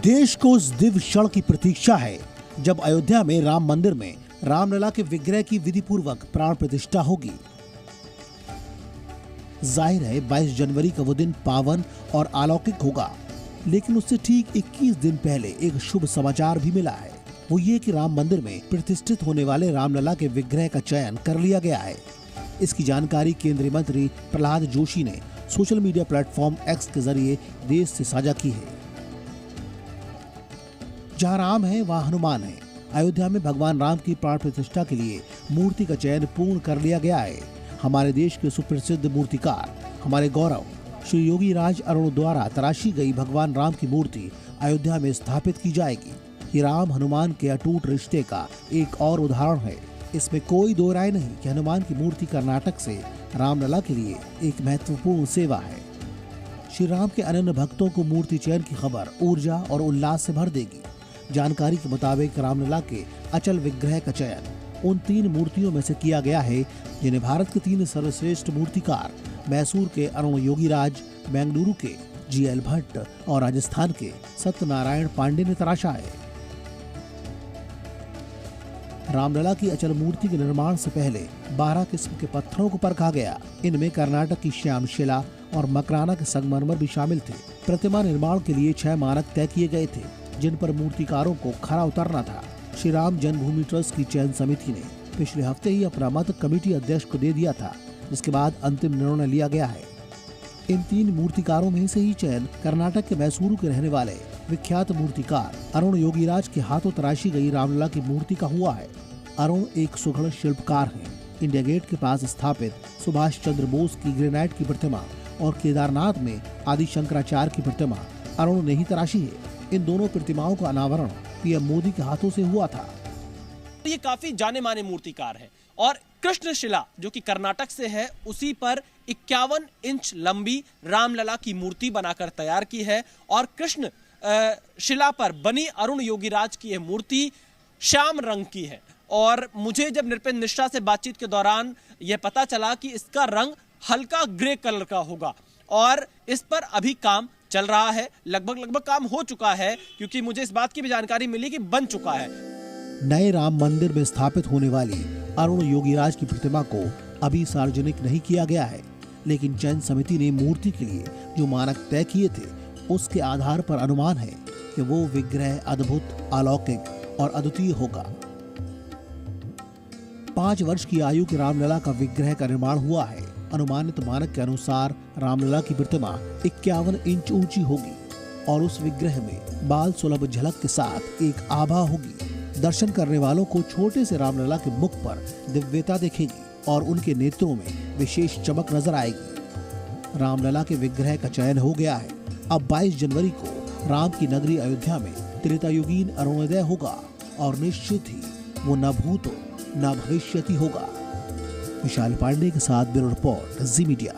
देश को उस दिव्य क्षण की प्रतीक्षा है जब अयोध्या में राम मंदिर में रामलला के विग्रह की विधि पूर्वक प्राण प्रतिष्ठा होगी। जाहिर है 22 जनवरी का वो दिन पावन और अलौकिक होगा, लेकिन उससे ठीक 21 दिन पहले एक शुभ समाचार भी मिला है। वो ये कि राम मंदिर में प्रतिष्ठित होने वाले रामलला के विग्रह का चयन कर लिया गया है। इसकी जानकारी केंद्रीय मंत्री प्रहलाद जोशी ने सोशल मीडिया प्लेटफॉर्म एक्स के जरिए देश से साझा की है। जहाँ राम है वहाँ हनुमान है। अयोध्या में भगवान राम की प्राण प्रतिष्ठा के लिए मूर्ति का चयन पूर्ण कर लिया गया है। हमारे देश के सुप्रसिद्ध मूर्तिकार हमारे गौरव श्री योगी राज अरुण द्वारा तराशी गई भगवान राम की मूर्ति अयोध्या में स्थापित की जाएगी। ये राम हनुमान के अटूट रिश्ते का एक और उदाहरण है। इसमें कोई दो राय नहीं कि हनुमान की मूर्ति कर्नाटक से रामलला के लिए एक महत्वपूर्ण सेवा है। श्री राम के अनन्य भक्तों को मूर्ति चयन की खबर ऊर्जा और उल्लास से भर देगी। जानकारी के मुताबिक रामलला के अचल विग्रह का चयन उन 3 मूर्तियों में से किया गया है जिन्हें भारत के 3 सर्वश्रेष्ठ मूर्तिकार मैसूर के अरुण योगीराज, बेंगलुरु के जी.एल. भट्ट और राजस्थान के सत्यनारायण पांडे ने तराशा है। रामलला की अचल मूर्ति के निर्माण से पहले 12 किस्म के पत्थरों को परखा गया। इनमें कर्नाटक की श्याम शिला और मकराना के संगमरमर भी शामिल थे। प्रतिमा निर्माण के लिए 6 मानक तय किए गए थे जिन पर मूर्तिकारों को खरा उतरना था। श्री राम जन्मभूमि ट्रस्ट की चयन समिति ने पिछले हफ्ते ही अपना मत कमेटी अध्यक्ष को दे दिया था, जिसके बाद अंतिम निर्णय लिया गया है। इन 3 मूर्तिकारों में से ही चयन कर्नाटक के मैसूरू के रहने वाले विख्यात मूर्तिकार अरुण योगीराज के हाथों तराशी गई रामलला की मूर्ति का हुआ है। अरुण एक सुघड़ शिल्पकार हैं। इंडिया गेट के पास स्थापित सुभाष चंद्र बोस की ग्रेनाइट की प्रतिमा और केदारनाथ में आदि शंकराचार्य की प्रतिमा अरुण ने ही तराशी है। इन दोनों प्रतिमाओं का अनावरण पीएम मोदी के हाथों से हुआ था। ये काफी जाने माने मूर्तिकार हैं और कृष्ण शिला जो कि कर्नाटक से है उसी पर 51 इंच लंबी रामलला की मूर्ति बनाकर तैयार की है और कृष्ण शिला पर बनी अरुण योगीराज की यह मूर्ति श्याम रंग की है। और मुझे जब नृपेंद्र मिश्रा से बातचीत के दौरान यह पता चला कि इसका रंग हल्का ग्रे कलर का होगा और इस पर अभी काम चल रहा है। लगभग काम हो चुका है क्योंकि मुझे इस बात की भी जानकारी मिली कि बन चुका है। नए राम मंदिर में स्थापित होने वाली अरुण योगीराज की प्रतिमा को अभी सार्वजनिक नहीं किया गया है, लेकिन चयन समिति ने मूर्ति के लिए जो मानक तय किए थे उसके आधार पर अनुमान है कि वो विग्रह अद्भुत, अलौकिक और अद्वितीय होगा। 5 वर्ष की आयु के रामलला का विग्रह का निर्माण हुआ है। अनुमानित मानक के अनुसार रामलला की प्रतिमा 51 इंच ऊंची होगी और उस विग्रह में बाल सुलभ झलक के साथ एक आभा होगी। दर्शन करने वालों को छोटे से रामलला के मुख पर दिव्यता दिखेगी और उनके नेत्रों में विशेष चमक नजर आएगी। रामलला के विग्रह का चयन हो गया है। अब 22 जनवरी को राम की नगरी अयोध्या में त्रेतायुगीन अरुणोदय होगा और निश्चित ही वो न भूतो न भविष्यति होगा। विशाल पांडे के साथ ब्यूरो रिपोर्ट, जी मीडिया।